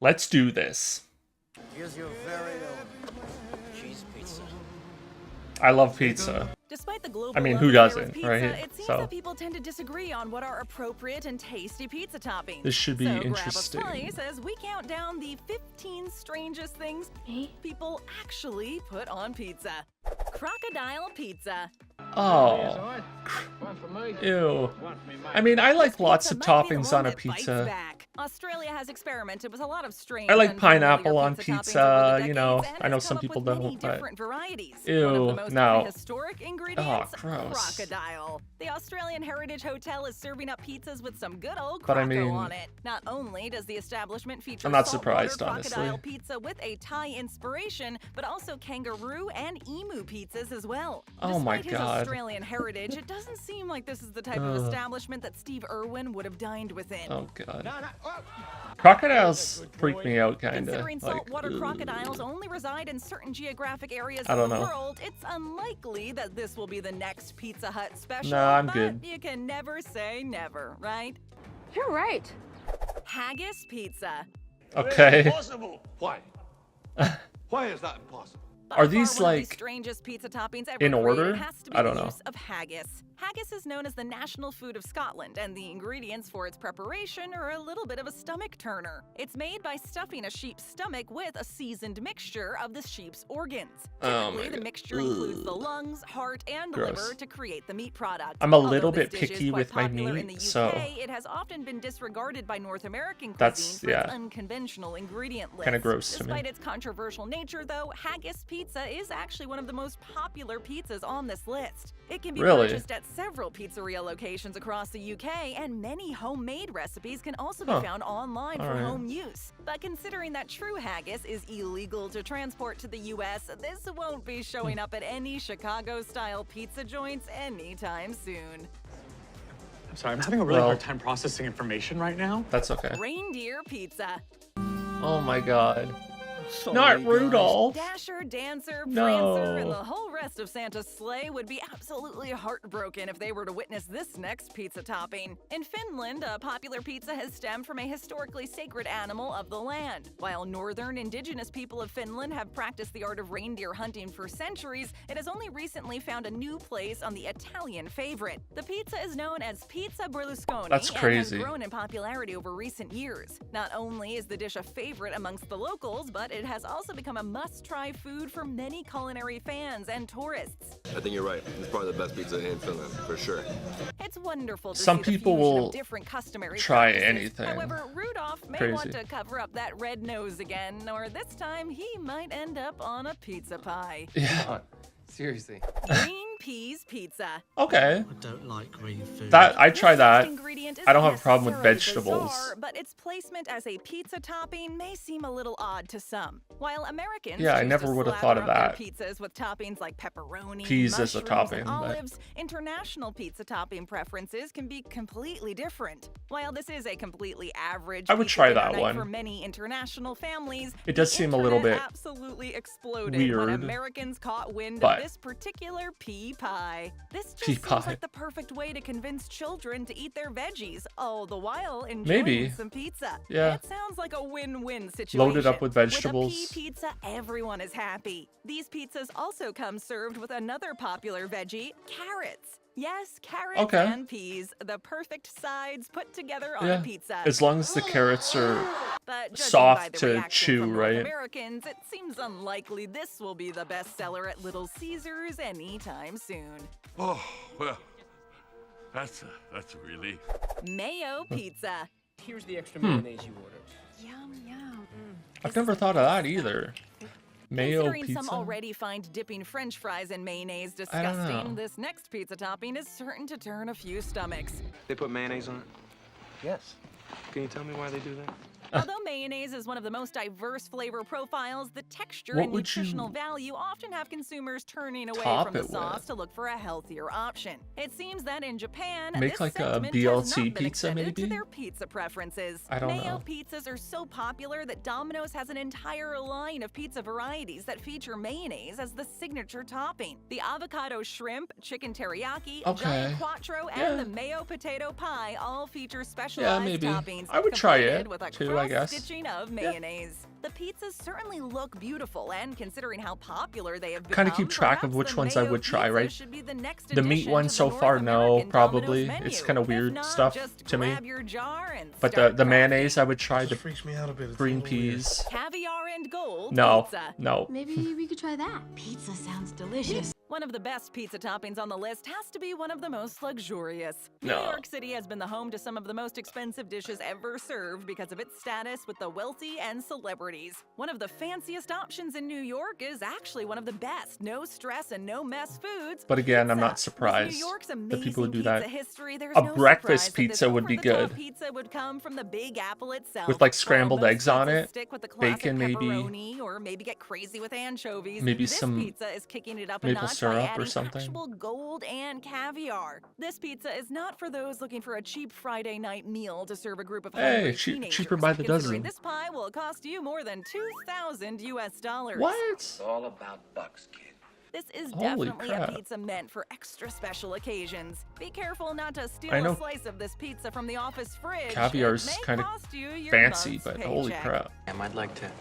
Let's do this. Here's your very own cheese pizza. I love pizza. Despite the global I mean, love who affair doesn't, with pizza, right? It seems So that people tend to disagree on what are appropriate and tasty pizza toppings. this should be so interesting. grab a slice as we count down the 15 strangest things people actually put on pizza. Crocodile Pizza. Oh. Ew. I mean, I like lots of toppings on a pizza. Australia has experimented with a lot of strange. I like pineapple on pizza, you know. decades, I know and some has come people up with don't, many but different varieties. ew, One of the most no. prehistoric ingredients, gross. crocodile. The Australian Heritage Hotel is serving up pizzas with some good old But I croco mean, on it. Not only does the establishment feature I'm not saltwater surprised, crocodile honestly. pizza with a Thai inspiration, but also kangaroo and emu pizzas as well. Oh my Despite his God. Australian heritage, it doesn't seem like this is the type of establishment that Steve Irwin would have dined within. Oh god. Crocodiles freak me out, kinda. Considering Like, saltwater ugh. crocodiles only reside in certain geographic areas I of don't the know. world, it's unlikely that this will be the next Pizza Hut special. Nah, I'm but good. you can never say never, right? You're right. Haggis Pizza. Okay. Impossible. Why? Why is that impossible? By Are far these, one of the like, strangest pizza toppings ever in created order? has to be I don't the know. use of haggis. Haggis is known as the national food of Scotland, and the ingredients for its preparation are a little bit of a stomach turner. It's made by stuffing a sheep's stomach with a seasoned mixture of the sheep's organs. Oh Typically, my the God. mixture includes the lungs, heart, and Gross. liver to create the meat product. I'm a Although little this bit dish is picky quite with my popular in meat, the UK, so it has often been disregarded by North American That's- cuisine for yeah. its unconventional ingredient list. Kinda gross to me. Despite its controversial nature, though, Haggis Pizza is actually one of the most popular pizzas on this list. It can be Really? purchased at several pizzeria locations across the UK, and many homemade recipes can also be Huh. found online for Alright. home use. But considering that true haggis is illegal to transport to the US, this won't be showing up at any Chicago-style pizza joints anytime soon. I'm sorry, I'm having a really Well- hard time processing information right now. that's okay. Reindeer Pizza. Oh my god. Not Rudolph. Dasher, Dancer, No. Prancer, and the whole rest of Santa's sleigh would be absolutely heartbroken if they were to witness this next pizza topping. In Finland, a popular pizza has stemmed from a historically sacred animal of the land. While northern indigenous people of Finland have practiced the art of reindeer hunting for centuries, it has only recently found a new place on the Italian favorite. The pizza is known as Pizza Berlusconi That's and crazy. has grown in popularity over recent years. Not only is the dish a favorite amongst the locals, but it has also become a must-try food for many culinary fans and tourists. I think you're right. It's probably the best pizza in Finland, for sure. It's wonderful to Some see the people fusion of will different customary try practices. anything. However, Rudolph may Crazy. want to cover up that red nose again, or this time he might end up on a pizza pie. Yeah. Seriously. Green Peas Pizza. Okay. I don't like green food. That I try This that. ingredient I don't have a isn't problem with necessarily vegetables. bizarre, but its placement as a pizza topping may seem a little odd to some. While Americans Yeah, I choose never to would have slather thought of up their that. pizzas with toppings like pepperoni, Peas as a mushrooms, topping, and but- olives, international pizza topping preferences can be completely different. While this is a completely average I would pizza try dinner that night one. for many international families, It does the seem a little internet bit absolutely exploded weird, when Americans caught wind but- of this particular pea pie. This just Pea seems pie. like the perfect way to convince children to eat their veggies, all the while enjoying Maybe. some pizza. Yeah. It sounds like a win-win situation. Loaded up with vegetables. With a pea pizza, everyone is happy. These pizzas also come served with another popular veggie, carrots. Yes, carrots Okay. and peas, the perfect sides put together on Yeah. a pizza. As long as the carrots are But judging soft by the to reaction chew, from North right? Americans, it seems unlikely this will be the bestseller at Little Caesars anytime soon. Oh, well, that's a relief. Mayo Pizza. Here's the extra mayonnaise you ordered. Yum, yum. I've never thought of that either. Mayo Considering pizza. some already find dipping French fries in mayonnaise I don't know. disgusting, this next pizza topping is certain to turn a few stomachs. They put mayonnaise on it. Yes. Can you tell me why they do that? Although mayonnaise is one of the most diverse flavor profiles, the texture What and would you nutritional value often have consumers turning away top from the it with? sauce to look for a healthier option. It seems that in Japan, Make this like a sentiment BLT has not been pizza, extended to maybe? their pizza preferences. I don't Mayo know. pizzas are so popular that Domino's has an entire line of pizza varieties that feature mayonnaise as the signature topping. The avocado shrimp, chicken teriyaki, Okay. giant quattro, and Yeah. the mayo potato pie all feature specialized maybe. toppings. I would try completed it, with a too, I guess. crusted stitching of mayonnaise. The pizzas certainly look beautiful, and considering how popular they have become, Kind of keep track of perhaps which the ones I Mayo would try, Pizza right? should be the next The meat addition one to so the far, North no, American probably. Domino's It's menu. kind of If weird not, stuff just to me. grab your jar and But start the crafting. mayonnaise, I would try the Freaks me out a bit. It's green a little weird. peas. Caviar and gold No, pizza. no. Maybe we could try that. Pizza sounds delicious. One of the best pizza toppings on the list has to be one of the most luxurious. No. New York City has been the home to some of the most expensive dishes ever served because of its status with the wealthy and celebrities. One of the fanciest options in New York is actually one of the best no stress and no mess foods. But again, I'm pizza. not surprised With New York's that amazing people would do pizza that. history, there's A no breakfast surprise that this pizza would be over-the-top good. Pizza would come from the Big Apple itself. With, like, While scrambled most eggs on pizzas it, stick with the classic bacon maybe, pepperoni, or maybe get crazy with anchovies. maybe this some pizza is kicking it up a maple notch by syrup or adding something. actual gold and caviar. This pizza is not for those looking for a cheap Friday night meal to serve a group of Hey, hungry cheaper teenagers, by the considering dozen. This pie will cost you more than $2,000 US. What? All about bucks, kid. This is Holy definitely crap. a pizza meant for extra special occasions. Be careful not to steal I know a slice of this pizza from the office fridge. Caviar's It may kind of cost you your fancy, month's but holy paycheck. crap. I'd like to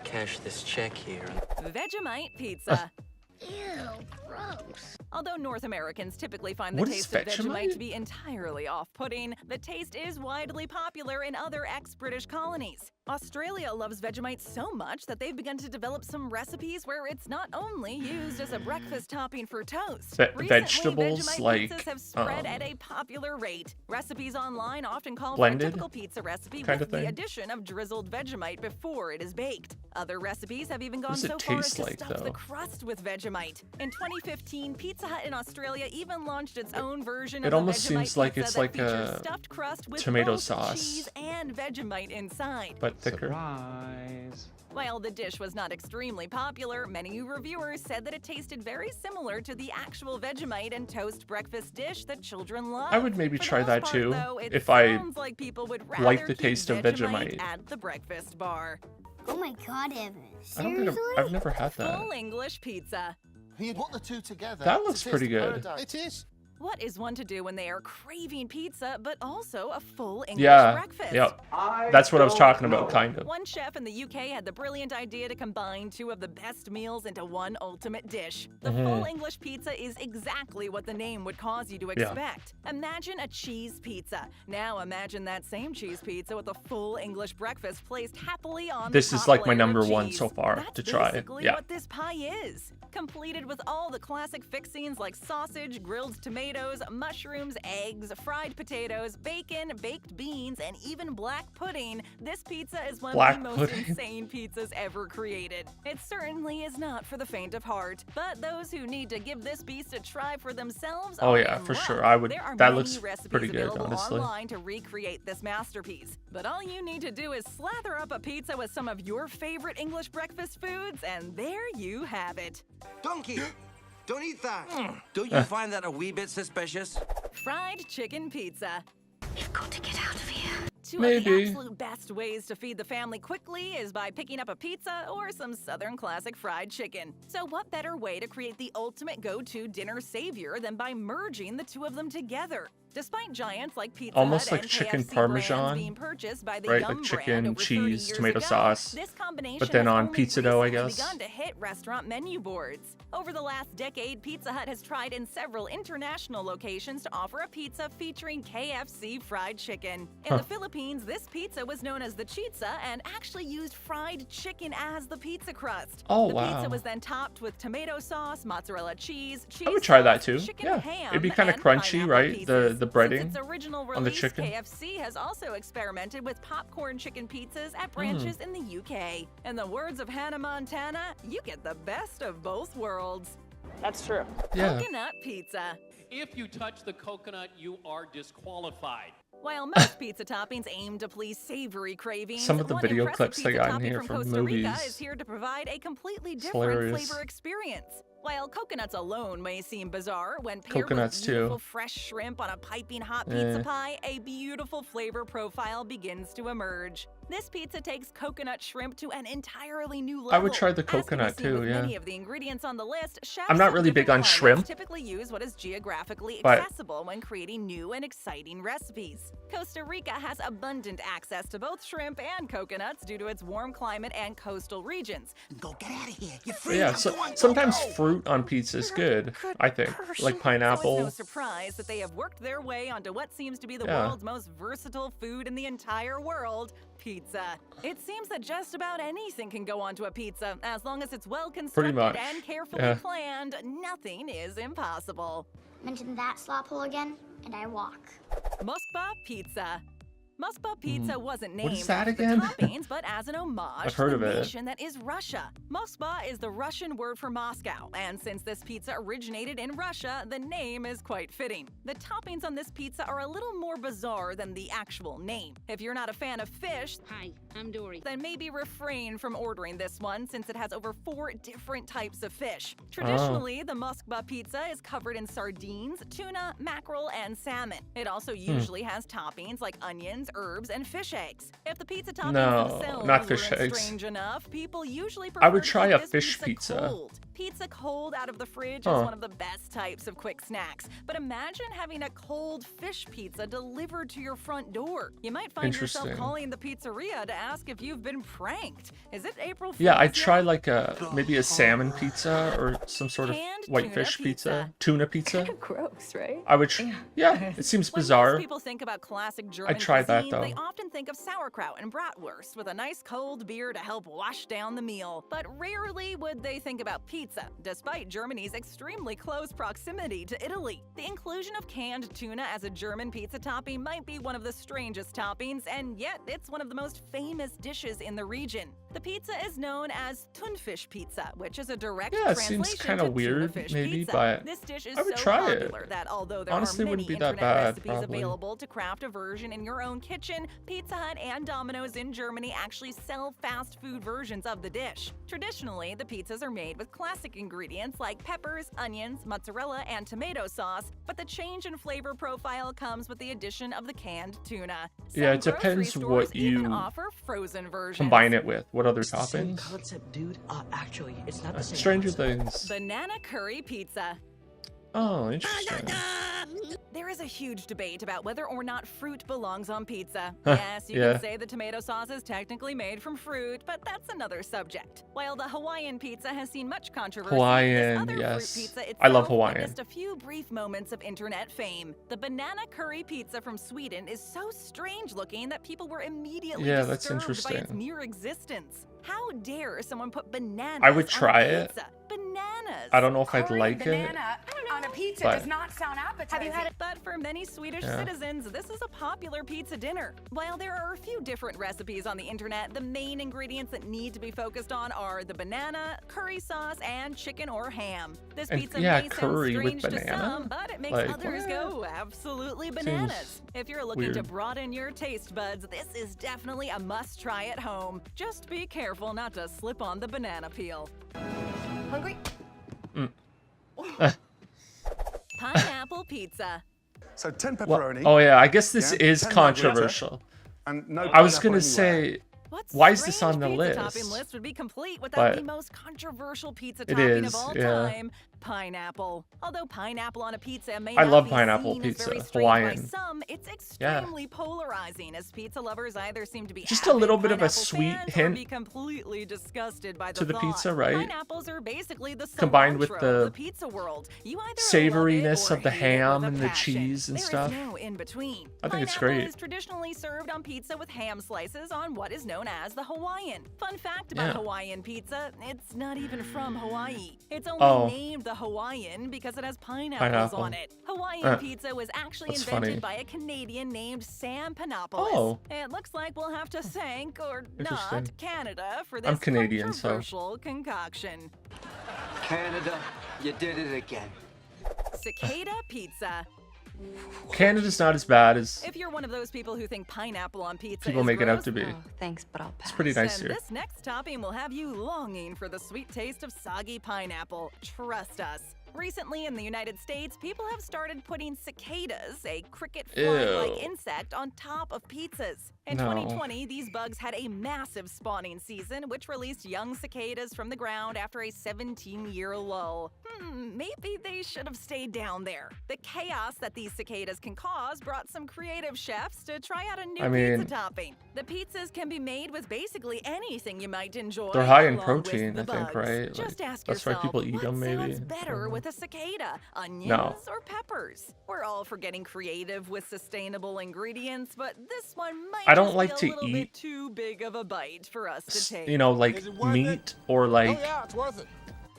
cash this check here. Vegemite Pizza. Ew, gross. Although North Americans typically find the What is taste of Vegemite Vegemite? to be entirely off-putting, the taste is widely popular in other ex-British colonies. Australia loves Vegemite so much that they've begun to develop some recipes where it's not only used as a breakfast topping for toast. Recently, Vegetables Vegemite like, pizzas have spread at a popular rate. Recipes online often call for a blended typical pizza recipe kind with of the thing? addition of drizzled Vegemite before it is baked. Other recipes have even gone does it so far as taste to like, stuff the though? crust with Vegemite. In 2015, Pizza Hut in Australia even launched its own version It of the almost Vegemite seems like pizza it's that like features a stuffed crust with tomato both sauce. cheese and Vegemite inside. But thicker. Surprise. While the dish was not extremely popular, many reviewers said that it tasted very similar to the actual Vegemite and toast breakfast dish that children love. I would maybe For the try most that part, too, though, it if I sounds like people would like rather the keep taste of Vegemite. at the breakfast bar. Oh my god, Evan. I don't think I've never had that. Full English pizza. You put the two together. That it's looks a taste pretty of good. paradise. It is. What is one to do when they are craving pizza, but also a full English Yeah, breakfast? yep. That's what I was talking about, kind of. One chef in the UK had the brilliant idea to combine two of the best meals into one ultimate dish. The full English pizza is exactly what the name would cause you to Yeah. expect. Imagine a cheese pizza. Now imagine that same cheese pizza with a full English breakfast placed happily on This the is top like my layer of number one cheese. so far That's to try. basically Yeah. what this pie is. Completed with all the classic fixings like sausage, grilled tomatoes, mushrooms, eggs, fried potatoes, bacon, baked beans, and even black pudding, this pizza is one Black of the most pudding. insane pizzas ever created. It certainly is not for the faint of heart, but those who need to give this beast a try for themselves Oh, are yeah, in for luck. sure. I would- There are that many looks recipes pretty good, available honestly. online to recreate this masterpiece. But all you need to do is slather up a pizza with some of your favorite English breakfast foods, and there you have it. Donkey! Don't eat that! Don't you find that a wee bit suspicious? Fried chicken pizza. We've got to get out of here. Two of the Maybe. absolute best ways to feed the family quickly is by picking up a pizza or some Southern classic fried chicken. So what better way to create the ultimate go-to dinner savior than by merging the two of them together? Despite giants like Pizza Almost Hut like and chicken KFC Parmesan, brands being purchased by the right? Yum Like brand chicken, over 30 cheese, years tomato ago, sauce. this combination But then has on only pizza dough, I recently guess. begun to hit restaurant menu boards. Over the last decade, Pizza Hut has tried in several international locations to offer a pizza featuring KFC fried chicken. In the Philippines, this pizza was known as the chitza and actually used fried chicken as the pizza crust. Oh, the wow. pizza was then topped with tomato sauce, mozzarella cheese, I would try that sauce, too. chicken Yeah. ham, It'd be kind of and crunchy, pineapple right? pieces. The Since breading its original on the release, chicken. KFC has also experimented with popcorn chicken pizzas at branches in the UK. In the words of Hannah Montana, you get the best of both worlds. That's true. Yeah. Coconut pizza. If you touch the coconut, you are disqualified. While most pizza toppings aim to please savory cravings, Some of the one video impressive clips they pizza got in topping here from from Costa Rica movies. is here to provide a completely It's different hilarious. flavor experience. While coconuts alone may seem bizarre, when paired Coconuts, with beautiful too. fresh shrimp on a piping hot pizza pie, a beautiful flavor profile begins to emerge. This pizza takes coconut shrimp to an entirely new level. I would try the As can be coconut seen too, with yeah. Many of the ingredients on the list, chefs I'm not in really big different on climates shrimp, typically use what is geographically but- accessible when creating new and exciting recipes. Costa Rica has abundant access to both shrimp and coconuts due to its warm climate and coastal regions. Go get out of here. You're But free. yeah, Now so go on, go, sometimes go. fruit on pizza is good, I think. Like So pineapple. it's no surprise that they have worked their way onto what seems to be the Yeah. world's most versatile food in the entire world, pizza. It seems that just about anything can go onto a pizza, as long as it's well constructed much, and carefully yeah. planned, nothing is impossible. Mention that slop hole again, and I walk. Mockba Pizza. Mockba Pizza wasn't named What is that after again? the toppings, but as an homage I've heard to of the it. nation that is Russia. Moskva is the Russian word for Moscow, and since this pizza originated in Russia, the name is quite fitting. The toppings on this pizza are a little more bizarre than the actual name. If you're not a fan of fish, Hi, I'm Dory. then maybe refrain from ordering this one since it has over 4 different types of fish. Traditionally, the Moskva pizza is covered in sardines, tuna, mackerel, and salmon. It also usually has toppings like onions, herbs, and fish eggs. If the pizza toppings No, themselves not fish weren't eggs. strange enough, people usually I would prefer try to a eat this fish pizza. cold. Pizza cold out of the fridge Huh. is one of the best types of quick snacks. But imagine having a cold fish pizza delivered to your front door. You might find yourself Interesting. calling the pizzeria to ask if you've been pranked. Is it April Fool's Yeah, I'd yet? try like maybe a salmon pizza or some sort of Canned whitefish tuna pizza. tuna pizza. Gross, right? I would, yeah, it seems When bizarre. most people think about classic German try that, cuisine, they though. often think of sauerkraut and bratwurst with a nice cold beer to help wash down the meal. But rarely would they think about pizza, despite Germany's extremely close proximity to Italy. The inclusion of canned tuna as a German pizza topping might be one of the strangest toppings, and yet it's one of the most famous dishes in the region. The pizza is known as Thunfisch pizza, which is a direct Yeah, it translation seems kinda to weird, tuna fish maybe, pizza. but This dish is I would so try it. popular that although there Honestly, are wouldn't many be that internet bad, recipes probably. available to craft a version in your own kitchen, Pizza Hut and Domino's in Germany actually sell fast food versions of the dish. Traditionally, the pizzas are made with classic ingredients like peppers, onions, mozzarella, and tomato sauce, but the change in flavor profile comes with the addition of the canned tuna. Yeah, it Some grocery depends stores what even you offer frozen versions. Combine it with. What other Same toppings? concept, dude. Actually, it's not the same Stranger concept. Things. Banana curry pizza. Oh, interesting. There is a huge debate about whether or not fruit belongs on pizza. Yes, you Yeah. can say the tomato sauce is technically made from fruit, but that's another subject. While the Hawaiian pizza has seen much controversy, Hawaiian, this other yes. fruit pizza itself I love Hawaiian. witnessed a few brief moments of internet fame. The banana curry pizza from Sweden is so strange looking that people were immediately Yeah, that's disturbed by its interesting. mere existence. How dare someone put bananas I would on try a it. pizza? Bananas. I don't know if I'd like it. on a pizza but- does not sound appetizing. But for many Swedish Yeah. citizens, this is a popular pizza dinner. While there are a few different recipes on the internet, the main ingredients that need to be focused on are the banana, curry sauce, and chicken or ham. This And, pizza yeah, may curry sound with strange to banana? some, but it makes Like, others what? go absolutely bananas. If you're looking to weird. broaden your taste buds, this is definitely a must-try at home. Just be careful not to slip on the banana peel. Hungry? Pineapple pizza. So 10 Well, pepperoni. oh yeah, I guess this Yeah, is 10 margarita. controversial. And no I was pineapple gonna anywhere. say, What why is this strange on the pizza list? topping list would be complete without But the most controversial pizza it topping is, of all yeah. time, pineapple. Although pineapple on a pizza may I not love be pineapple seen as pizza, very strange by Hawaiian. some, it's Yeah. extremely polarizing as pizza lovers either seem to be Just a avid little bit of a pineapple sweet fans or hint be completely disgusted by the to the thought. pizza, right? Pineapples are basically the Combined with cilantro the of the pizza world. You either savoriness love it or of the hate it ham with a and the passion. cheese and There is stuff. no in between. I think it's Pineapple great. is traditionally served on pizza with ham slices on what is known as the Hawaiian. Fun fact about Yeah. Hawaiian pizza, it's not even from Hawaii. It's only Oh. named the Hawaiian because it has pineapples Pineapple. on it. Hawaiian pizza was actually That's invented funny. by a Canadian named Sam Panopoulos. Oh. It looks like we'll have to thank, or Interesting. not, Canada for I'm this Canadian, so- controversial concoction. Canada, you did it again. Cicada Pizza. Canada's not as bad as If you're one of those people who think pineapple on pizza people is make it out gross, to be. Thanks, but I'll pass. It's pretty nice then here. this next topping will have you longing for the sweet taste of soggy pineapple. Trust us. Recently in the United States, people have started putting cicadas, a cricket fly-like Ew. insect, on top of pizzas. In No. 2020, these bugs had a massive spawning season, which released young cicadas from the ground after a 17-year lull. Maybe they should have stayed down there. The chaos that these cicadas can cause brought some creative chefs to try out a new pizza topping. The pizzas can be made with basically anything you might enjoy. They're high in along protein, with the I think, bugs. right? Just Like, ask that's why yourself, people eat them, what maybe. sounds better with a cicada, onions No. or peppers? We're all for getting creative with sustainable ingredients, but this one might I don't just like be a to little eat bit too big of a bite for us to take. You know, like meat or like Yeah, it's worth it.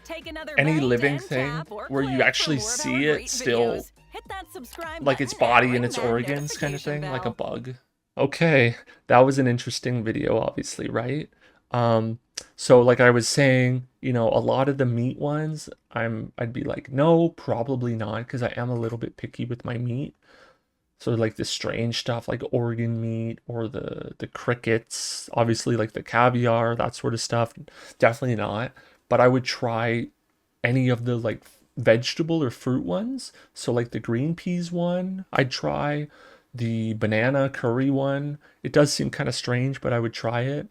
Take another any bite living and thing tap or where you click actually for more of see our it great still videos. Hit that subscribe like its button body ring and its that organs kind of notification thing, like a bell. bug. Okay, that was an interesting video, obviously, right? So like I was saying, you know, a lot of the meat ones, I'd be like, no, probably not, because I am a little bit picky with my meat. So like the strange stuff like organ meat or the crickets, obviously like the caviar, that sort of stuff, definitely not. But I would try any of the like vegetable or fruit ones. So like the green peas one, I'd try the banana curry one. It does seem kind of strange, but I would try it.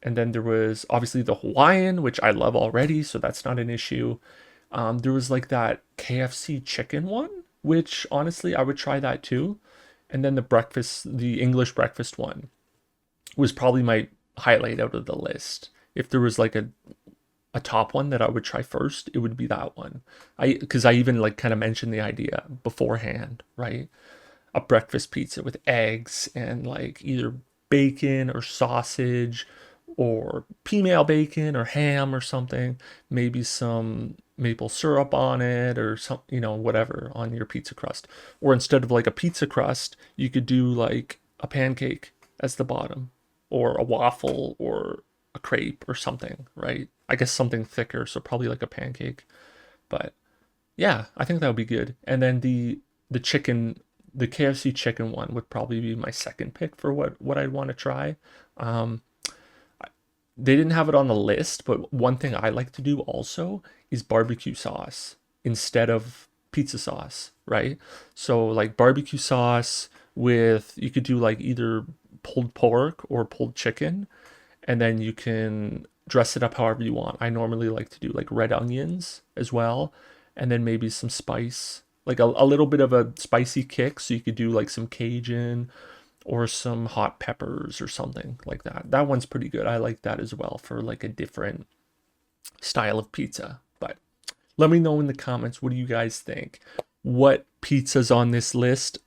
And then there was obviously the Hawaiian, which I love already, so that's not an issue. There was like that KFC chicken one, which honestly I would try that too. And then the English breakfast one was probably my highlight out of the list. If there was like a top one that I would try first, it would be that one. Because I even like kind of mentioned the idea beforehand, right? A breakfast pizza with eggs and like either bacon or sausage or female bacon or ham or something, maybe some maple syrup on it or some, you know, whatever on your pizza crust. Or instead of like a pizza crust, you could do like a pancake as the bottom, or a waffle or a crepe or something, right? I guess something thicker, so probably like a pancake. But yeah, I think that would be good. And then the chicken, the KFC chicken one would probably be my second pick for what I'd want to try. They didn't have it on the list, but one thing I like to do also is barbecue sauce instead of pizza sauce, right? So like barbecue sauce with, you could do like either pulled pork or pulled chicken, and then you can dress it up however you want. I normally like to do like red onions as well, and then maybe some spice, like a little bit of a spicy kick. So you could do like some Cajun or some hot peppers or something like that. That one's pretty good. I like that as well for like a different style of pizza. But let me know in the comments, what do you guys think? What pizzas on this list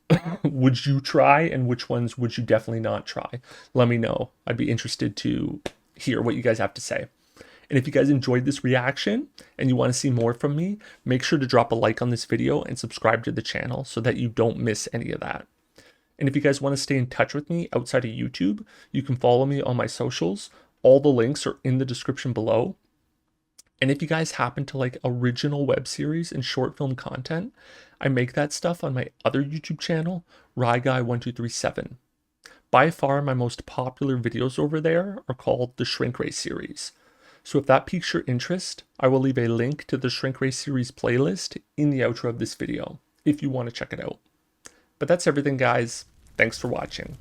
would you try, and which ones would you definitely not try? Let me know. I'd be interested to hear what you guys have to say. And if you guys enjoyed this reaction and you want to see more from me, make sure to drop a like on this video and subscribe to the channel so that you don't miss any of that. And if you guys want to stay in touch with me outside of YouTube, you can follow me on my socials. All the links are in the description below. And if you guys happen to like original web series and short film content, I make that stuff on my other YouTube channel, RyeGuy1237. By far, my most popular videos over there are called the Shrink Ray series. So if that piques your interest, I will leave a link to the Shrink Ray series playlist in the outro of this video, if you want to check it out. But that's everything, guys. Thanks for watching.